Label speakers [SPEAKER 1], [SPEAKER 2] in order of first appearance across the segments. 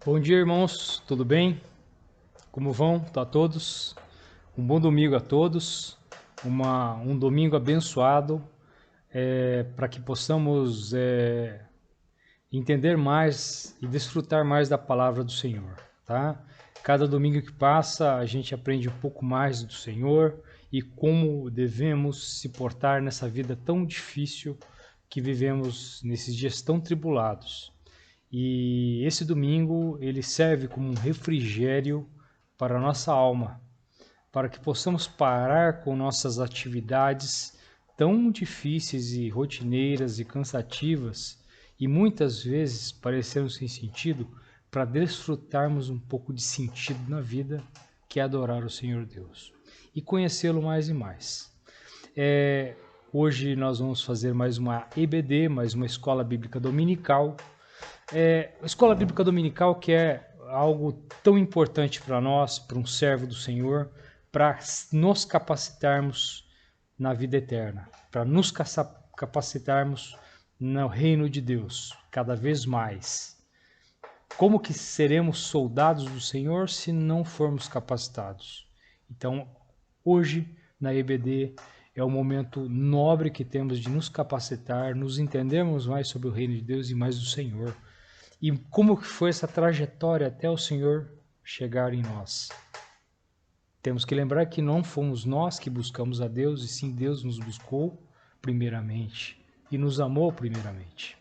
[SPEAKER 1] Bom dia, irmãos, tudo bem? Como vão? Tá todos? Um bom domingo a todos, um domingo abençoado, para que possamos entender mais e desfrutar mais da palavra do Senhor, tá? Cada domingo que passa, a gente aprende um pouco mais do Senhor e como devemos se portar nessa vida tão difícil que vivemos nesses dias tão tribulados. E esse domingo ele serve como um refrigério para a nossa alma, para que possamos parar com nossas atividades tão difíceis e rotineiras e cansativas e muitas vezes parecendo sem sentido, para desfrutarmos um pouco de sentido na vida, que é adorar o Senhor Deus e conhecê-lo mais e mais. Hoje nós vamos fazer mais uma EBD, mais uma Escola Bíblica Dominical. A Escola Bíblica Dominical, que é algo tão importante para nós, para um servo do Senhor, para nos capacitarmos na vida eterna, para nos capacitarmos no reino de Deus, cada vez mais. Como que seremos soldados do Senhor se não formos capacitados? Então, hoje, na EBD, é o momento nobre que temos de nos capacitar, nos entendermos mais sobre o reino de Deus e mais do Senhor. E como que foi essa trajetória até o Senhor chegar em nós? Temos que lembrar que não fomos nós que buscamos a Deus, e sim Deus nos buscou primeiramente e nos amou primeiramente.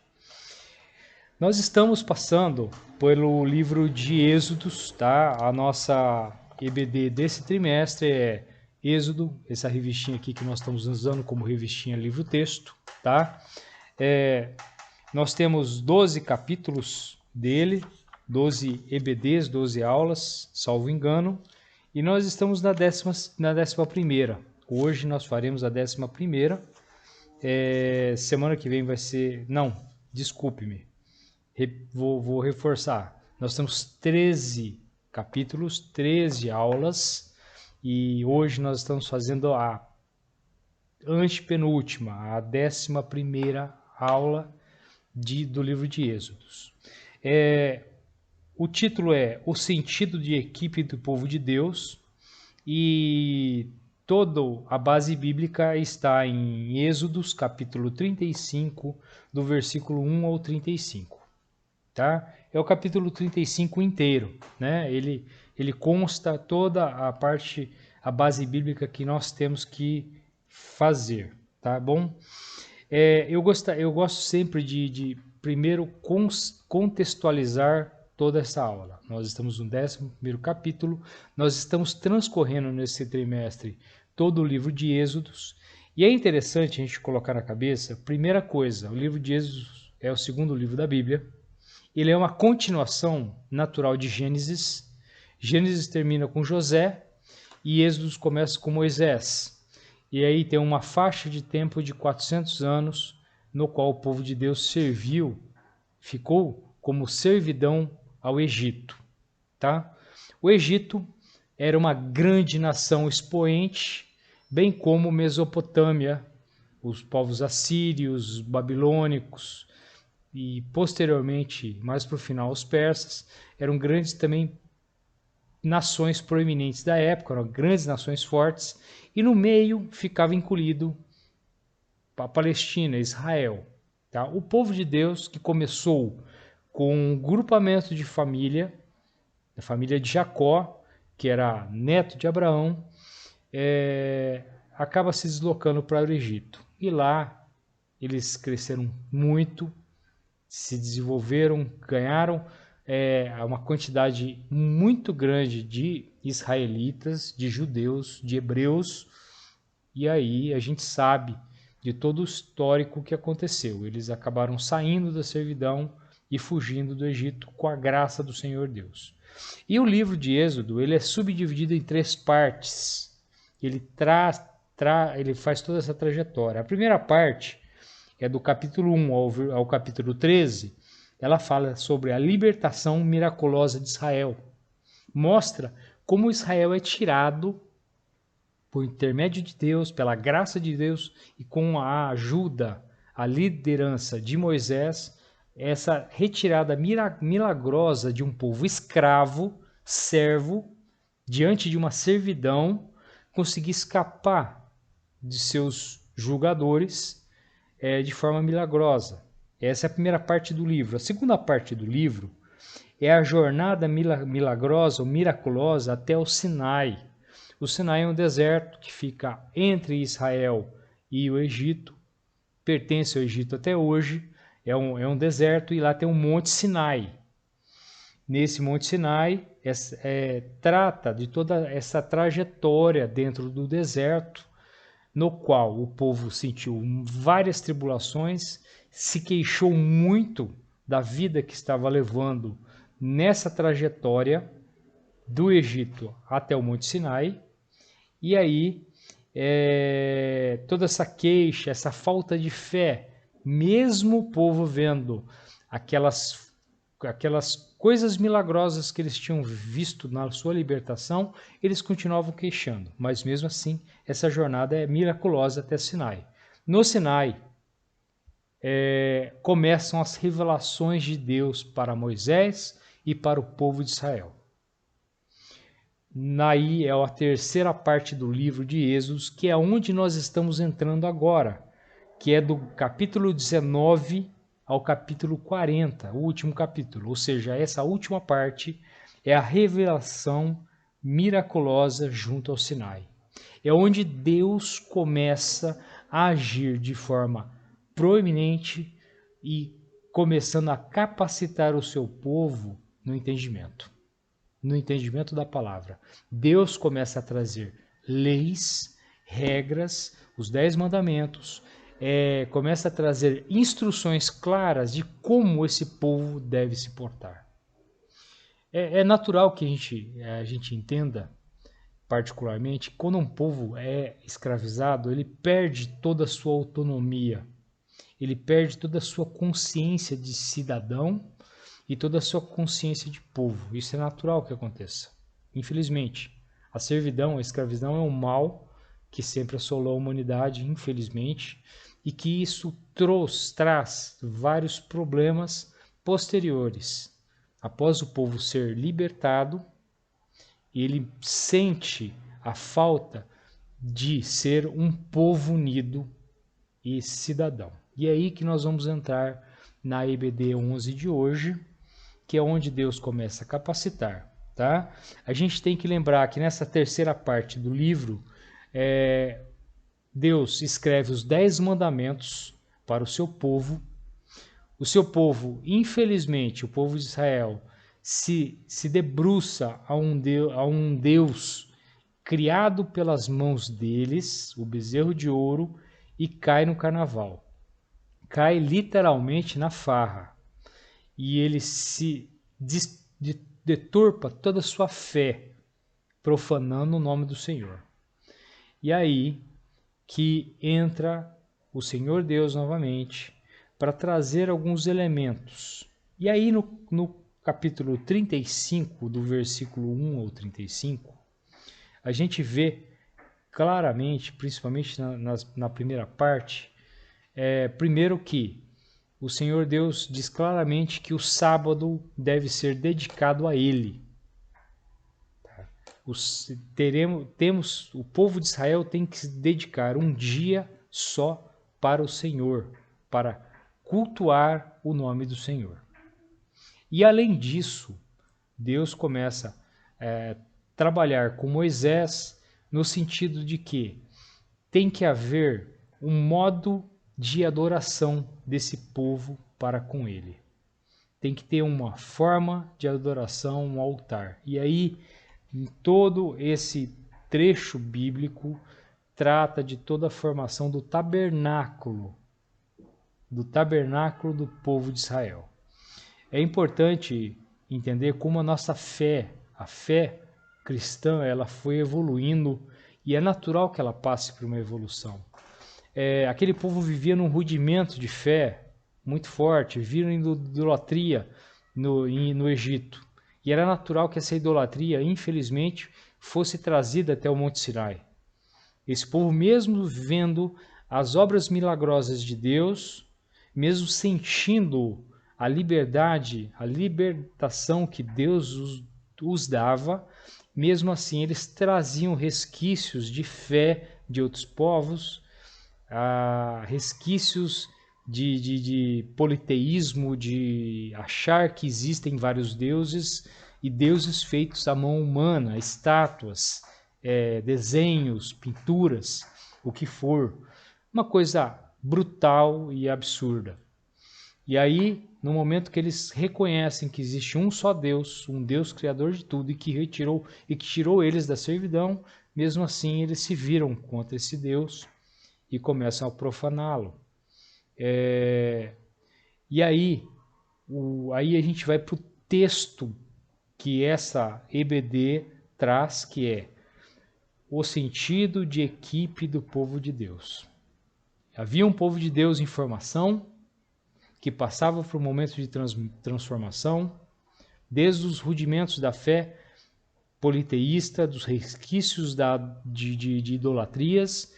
[SPEAKER 1] Nós estamos passando pelo livro de Êxodos, tá? A nossa EBD desse trimestre é Êxodo, essa revistinha aqui que nós estamos usando como revistinha livro-texto, tá? Nós temos 12 capítulos dele, 12 EBDs, 12 aulas, salvo engano, e nós estamos na 11ª. Hoje nós faremos a 11ª. Semana que vem vai ser... Não, desculpe-me. Vou reforçar. Nós temos 13 capítulos, 13 aulas, e hoje nós estamos fazendo a antepenúltima, a 11ª aula do livro de Êxodos. O título é O Sentido de Equipe do Povo de Deus, e toda a base bíblica está em Êxodos, capítulo 35, do versículo 1 ao 35. Tá? É o capítulo 35 inteiro, né? Ele consta toda a base bíblica que nós temos que fazer, tá bom? Eu gosto sempre de primeiro contextualizar toda essa aula. Nós estamos no 11º capítulo, nós estamos transcorrendo nesse trimestre todo o livro de Êxodos, e é interessante a gente colocar na cabeça, primeira coisa, o livro de Êxodos é o segundo livro da Bíblia, ele é uma continuação natural de Gênesis. Gênesis termina com José e Êxodos começa com Moisés. E aí tem uma faixa de tempo de 400 anos no qual o povo de Deus ficou como servidão ao Egito. Tá? O Egito era uma grande nação expoente, bem como Mesopotâmia, os povos assírios, babilônicos, e posteriormente, mais para o final, os persas, eram grandes também nações proeminentes da época, eram grandes nações fortes, e no meio ficava incluído a Palestina, Israel. Tá? O povo de Deus, que começou com um grupamento de família, a família de Jacó, que era neto de Abraão, acaba se deslocando para o Egito. E lá eles cresceram muito, se desenvolveram, ganharam uma quantidade muito grande de israelitas, de judeus, de hebreus, e aí a gente sabe de todo o histórico que aconteceu. Eles acabaram saindo da servidão e fugindo do Egito com a graça do Senhor Deus. E o livro de Êxodo ele é subdividido em 3 partes. Ele faz toda essa trajetória. A primeira parte é do capítulo 1 ao capítulo 13, ela fala sobre a libertação miraculosa de Israel. Mostra como Israel é tirado por intermédio de Deus, pela graça de Deus e com a ajuda, a liderança de Moisés, essa retirada milagrosa de um povo escravo, servo, diante de uma servidão, conseguir escapar de seus julgadores de forma milagrosa. Essa é a primeira parte do livro. A segunda parte do livro é a jornada milagrosa ou miraculosa até o Sinai. O Sinai é um deserto que fica entre Israel e o Egito, pertence ao Egito até hoje, é um deserto e lá tem um Monte Sinai. Nesse Monte Sinai trata de toda essa trajetória dentro do deserto, no qual o povo sentiu várias tribulações, se queixou muito da vida que estava levando nessa trajetória do Egito até o Monte Sinai, e aí toda essa queixa, essa falta de fé, mesmo o povo vendo aquelas coisas milagrosas que eles tinham visto na sua libertação, eles continuavam queixando, mas mesmo assim essa jornada é miraculosa até Sinai. No Sinai começam as revelações de Deus para Moisés e para o povo de Israel. Naí é a terceira parte do livro de Êxodos, que é onde nós estamos entrando agora, que é do capítulo 19 ao capítulo 40, o último capítulo. Ou seja, essa última parte é a revelação miraculosa junto ao Sinai. É onde Deus começa a agir de forma proeminente e começando a capacitar o seu povo no entendimento da palavra. Deus começa a trazer leis, regras, os 10 mandamentos, começa a trazer instruções claras de como esse povo deve se portar. É natural que a gente entenda, particularmente, quando um povo é escravizado, ele perde toda a sua autonomia, ele perde toda a sua consciência de cidadão e toda a sua consciência de povo. Isso é natural que aconteça. Infelizmente, a servidão, a escravidão é um mal que sempre assolou a humanidade, infelizmente, e que isso traz vários problemas posteriores. Após o povo ser libertado, ele sente a falta de ser um povo unido e cidadão. E é aí que nós vamos entrar na EBD 11 de hoje, que é onde Deus começa a capacitar. Tá? A gente tem que lembrar que nessa terceira parte do livro, Deus escreve os 10 mandamentos para o seu povo. O seu povo, infelizmente, o povo de Israel, se debruça a um Deus criado pelas mãos deles, o bezerro de ouro, e cai no carnaval. Cai literalmente na farra. E ele se deturpa toda a sua fé, profanando o nome do Senhor. E aí que entra o Senhor Deus novamente para trazer alguns elementos. E aí no capítulo 35, do versículo 1 ao 35, a gente vê claramente, principalmente na primeira parte, primeiro que o Senhor Deus diz claramente que o sábado deve ser dedicado a Ele. O povo de Israel tem que se dedicar um dia só para o Senhor, para cultuar o nome do Senhor. E além disso, Deus começa a trabalhar com Moisés no sentido de que tem que haver um modo de adoração desse povo para com ele. Tem que ter uma forma de adoração, um altar. E aí, em todo esse trecho bíblico, trata de toda a formação do tabernáculo do povo de Israel. É importante entender como a nossa fé, a fé cristã, ela foi evoluindo e é natural que ela passe por uma evolução. Aquele povo vivia num rudimento de fé muito forte, viviam em idolatria no Egito. E era natural que essa idolatria, infelizmente, fosse trazida até o Monte Sinai. Esse povo, mesmo vendo as obras milagrosas de Deus, mesmo sentindo a liberdade, a libertação que Deus os dava, mesmo assim eles traziam resquícios de fé de outros povos, resquícios de politeísmo, de achar que existem vários deuses e deuses feitos à mão humana, estátuas, desenhos, pinturas, o que for. Uma coisa brutal e absurda. E aí, no momento que eles reconhecem que existe um só Deus, um Deus criador de tudo e que tirou eles da servidão, mesmo assim eles se viram contra esse Deus e começam a profaná-lo. E aí a gente vai para o texto que essa EBD traz, que é o sentido de equipe do povo de Deus. Havia um povo de Deus em formação, que passava por um momento de transformação, desde os rudimentos da fé politeísta, dos resquícios de idolatrias,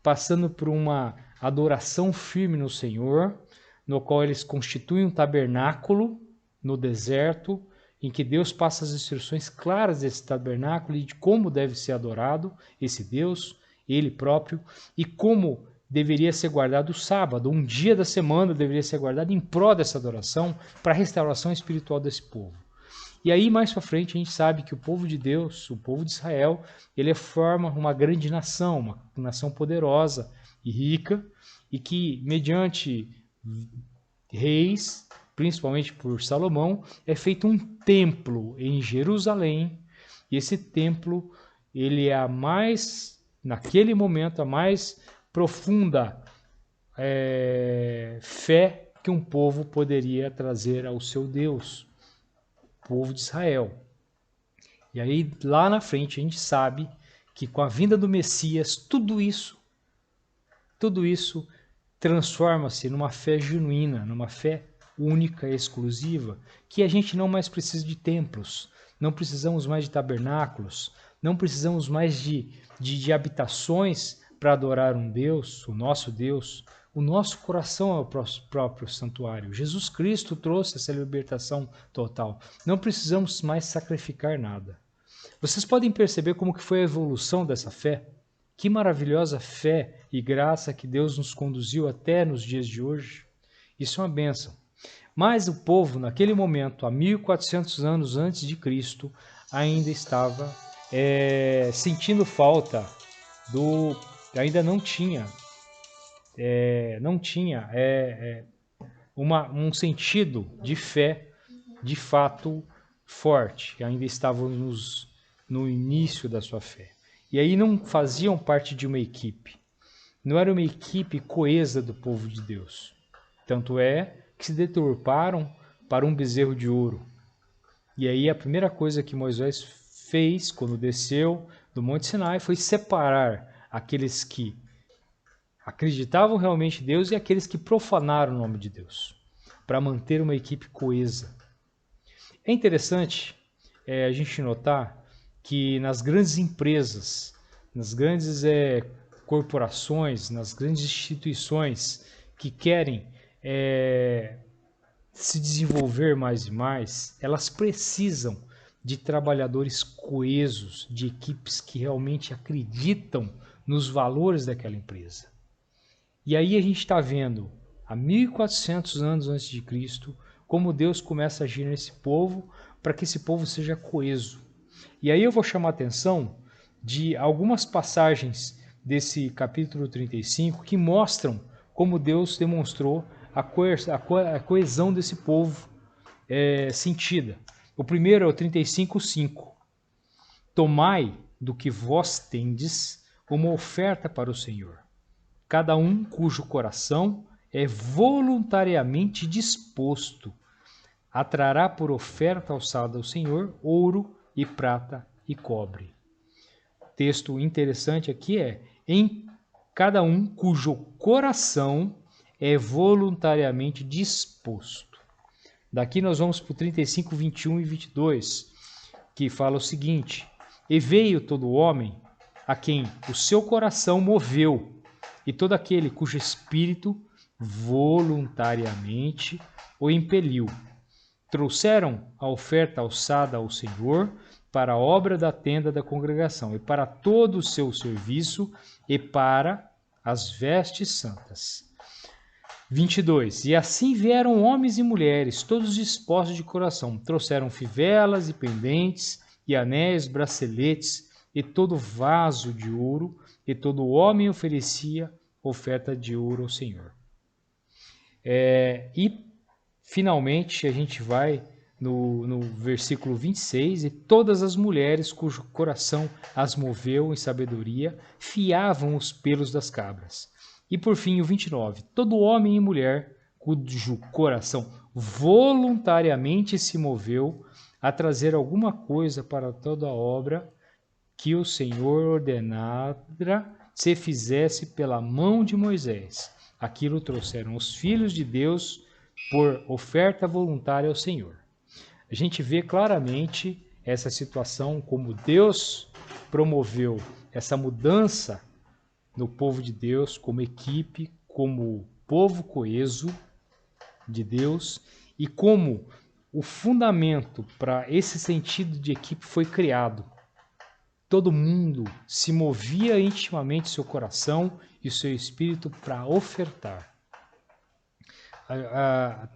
[SPEAKER 1] passando por uma adoração firme no Senhor, no qual eles constituem um tabernáculo no deserto, em que Deus passa as instruções claras desse tabernáculo e de como deve ser adorado esse Deus, ele próprio, e como deveria ser guardado o sábado, um dia da semana deveria ser guardado em prol dessa adoração, para a restauração espiritual desse povo. E aí, mais para frente, a gente sabe que o povo de Deus, o povo de Israel, ele forma uma grande nação, uma nação poderosa e rica, e que, mediante reis, principalmente por Salomão, é feito um templo em Jerusalém, e esse templo, ele é naquele momento, a mais profunda fé que um povo poderia trazer ao seu Deus, o povo de Israel. E aí, lá na frente, a gente sabe que com a vinda do Messias, tudo isso transforma-se numa fé genuína, numa fé única e exclusiva, que a gente não mais precisa de templos, não precisamos mais de tabernáculos, não precisamos mais de habitações para adorar um Deus, o nosso Deus. O nosso coração é o próprio santuário. Jesus Cristo trouxe essa libertação total. Não precisamos mais sacrificar nada. Vocês podem perceber como que foi a evolução dessa fé? Que maravilhosa fé e graça que Deus nos conduziu até nos dias de hoje. Isso é uma bênção. Mas o povo, naquele momento, há 1400 anos antes de Cristo, ainda estava sentindo falta ainda não tinha um sentido de fé de fato forte. Ainda estavam no início da sua fé. E aí não faziam parte de uma equipe. Não era uma equipe coesa do povo de Deus. Tanto é que se deturparam para um bezerro de ouro. E aí a primeira coisa que Moisés fez quando desceu do Monte Sinai foi separar aqueles que acreditavam realmente em Deus e aqueles que profanaram o nome de Deus, para manter uma equipe coesa. É interessante a gente notar que nas grandes empresas, nas grandes corporações, nas grandes instituições que querem se desenvolver mais e mais, elas precisam de trabalhadores coesos, de equipes que realmente acreditam nos valores daquela empresa. E aí a gente está vendo, há 1400 anos antes de Cristo, como Deus começa a agir nesse povo, para que esse povo seja coeso. E aí eu vou chamar a atenção de algumas passagens desse capítulo 35 que mostram como Deus demonstrou a coesão desse povo sentida. O primeiro é o 35:5. Tomai do que vós tendes uma oferta para o Senhor, cada um cujo coração é voluntariamente disposto, atrará por oferta alçada ao Senhor ouro e prata e cobre. Texto interessante aqui em cada um cujo coração é voluntariamente disposto. Daqui nós vamos para o 35, 21 e 22, que fala o seguinte: e veio todo homem a quem o seu coração moveu, e todo aquele cujo espírito voluntariamente o impeliu. Trouxeram a oferta alçada ao Senhor para a obra da tenda da congregação, e para todo o seu serviço, e para as vestes santas. 22. E assim vieram homens e mulheres, todos dispostos de coração. Trouxeram fivelas e pendentes, e anéis, braceletes, e todo vaso de ouro, e todo homem oferecia oferta de ouro ao Senhor. E, finalmente, a gente vai no versículo 26, e todas as mulheres cujo coração as moveu em sabedoria, fiavam os pelos das cabras. E, por fim, o 29, todo homem e mulher cujo coração voluntariamente se moveu a trazer alguma coisa para toda a obra que o Senhor ordenara se fizesse pela mão de Moisés. Aquilo trouxeram os filhos de Deus por oferta voluntária ao Senhor. A gente vê claramente essa situação, como Deus promoveu essa mudança no povo de Deus, como equipe, como povo coeso de Deus, e como o fundamento para esse sentido de equipe foi criado. Todo mundo se movia intimamente seu coração e seu espírito para ofertar.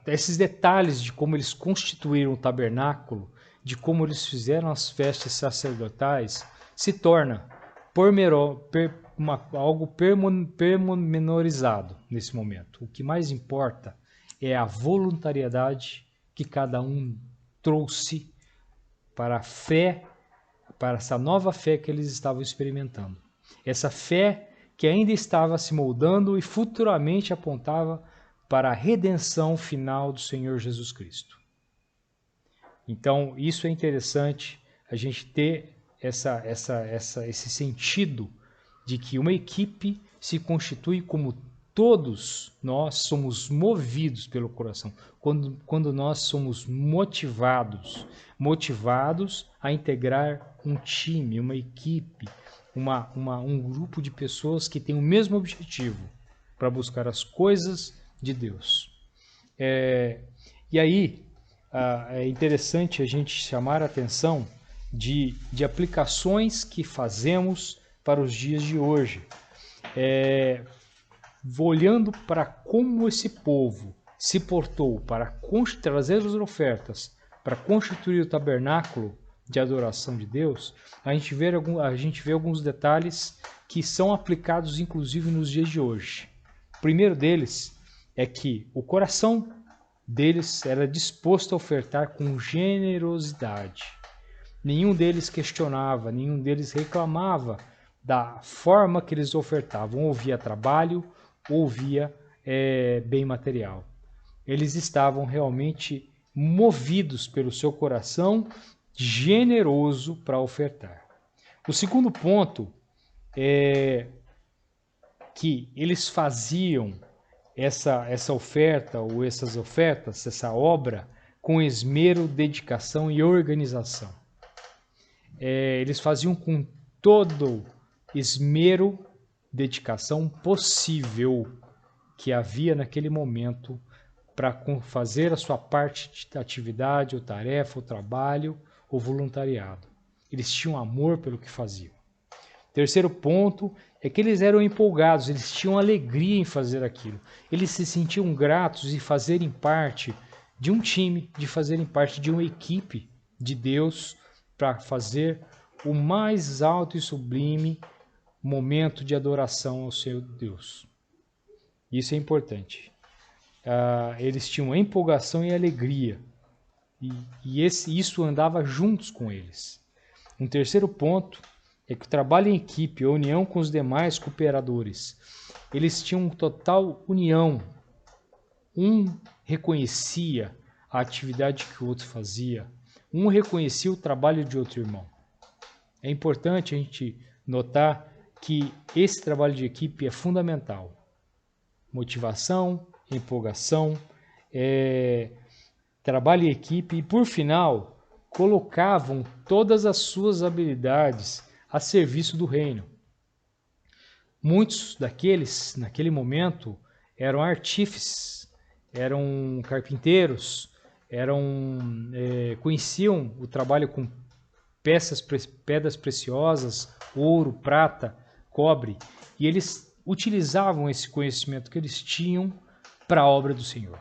[SPEAKER 1] Esses detalhes de como eles constituíram o tabernáculo, de como eles fizeram as festas sacerdotais, se torna algo pormenorizado nesse momento. O que mais importa é a voluntariedade que cada um trouxe para a fé, para essa nova fé que eles estavam experimentando. Essa fé que ainda estava se moldando e futuramente apontava para a redenção final do Senhor Jesus Cristo. Então, isso é interessante, a gente ter esse sentido de que uma equipe se constitui como todos nós somos movidos pelo coração, quando nós somos motivados a integrar um time, uma equipe, um grupo de pessoas que tem o mesmo objetivo para buscar as coisas de Deus. E aí é interessante a gente chamar a atenção de aplicações que fazemos para os dias de hoje. Olhando para como esse povo se portou para trazer as ofertas, para constituir o tabernáculo de adoração de Deus, a gente vê alguns detalhes que são aplicados inclusive nos dias de hoje. O primeiro deles é que o coração deles era disposto a ofertar com generosidade. Nenhum deles questionava, nenhum deles reclamava da forma que eles ofertavam, ou via trabalho, ou via bem material. Eles estavam realmente movidos pelo seu coração generoso para ofertar. O segundo ponto é que eles faziam essa oferta ou essas ofertas, essa obra, com esmero, dedicação e organização. Eles faziam com todo esmero, dedicação possível que havia naquele momento para fazer a sua parte de atividade, ou tarefa, ou trabalho, ou voluntariado. Eles tinham amor pelo que faziam. Terceiro ponto é que eles eram empolgados, eles tinham alegria em fazer aquilo. Eles se sentiam gratos de fazerem parte de um time, de fazerem parte de uma equipe de Deus para fazer o mais alto e sublime momento de adoração ao seu Deus. Isso é importante. Eles tinham empolgação e alegria, e isso andava juntos com eles. Um terceiro ponto é que o trabalho em equipe, a união com os demais cooperadores, eles tinham total união. Um reconhecia a atividade que o outro fazia, um reconhecia o trabalho de outro irmão. É importante a gente notar que esse trabalho de equipe é fundamental. Motivação, empolgação, trabalho em equipe e, por final, colocavam todas as suas habilidades a serviço do reino. Muitos daqueles, naquele momento, eram artífices, eram carpinteiros, conheciam o trabalho com pedras preciosas, ouro, prata, cobre, e eles utilizavam esse conhecimento que eles tinham para a obra do Senhor,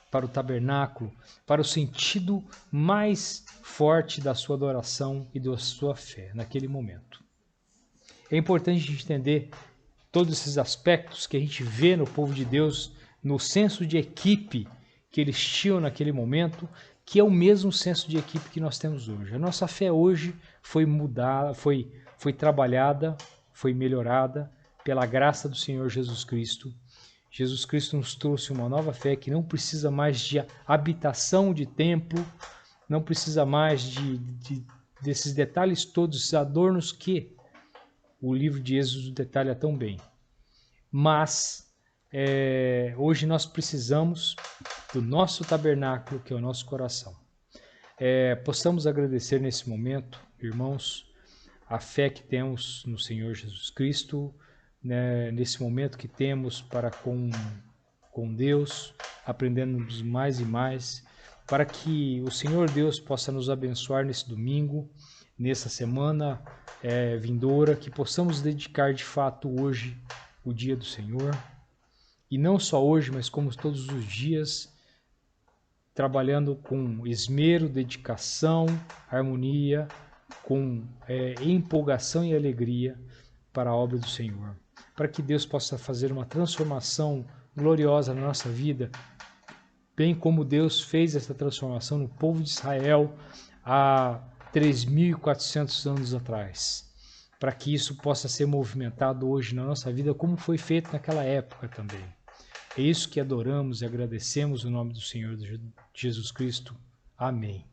[SPEAKER 1] para o tabernáculo, para o sentido mais forte da sua adoração e da sua fé naquele momento. É importante a gente entender todos esses aspectos que a gente vê no povo de Deus, no senso de equipe que eles tinham naquele momento, que é o mesmo senso de equipe que nós temos hoje. A nossa fé hoje foi mudada, foi trabalhada, foi melhorada pela graça do Senhor Jesus Cristo. Jesus Cristo nos trouxe uma nova fé que não precisa mais de habitação de templo, não precisa mais desses detalhes todos, esses adornos que o livro de Êxodo detalha tão bem. Mas hoje nós precisamos do nosso tabernáculo, que é o nosso coração. Possamos agradecer nesse momento, irmãos, a fé que temos no Senhor Jesus Cristo, né, nesse momento que temos para com Deus, aprendendo mais e mais, para que o Senhor Deus possa nos abençoar nesse domingo, nessa semana vindoura, que possamos dedicar de fato hoje o dia do Senhor, e não só hoje, mas como todos os dias, trabalhando com esmero, dedicação, harmonia, com empolgação e alegria para a obra do Senhor, para que Deus possa fazer uma transformação gloriosa na nossa vida, bem como Deus fez essa transformação no povo de Israel há 3.400 anos atrás, para que isso possa ser movimentado hoje na nossa vida, como foi feito naquela época também. É isso que adoramos e agradecemos no nome do Senhor Jesus Cristo. Amém.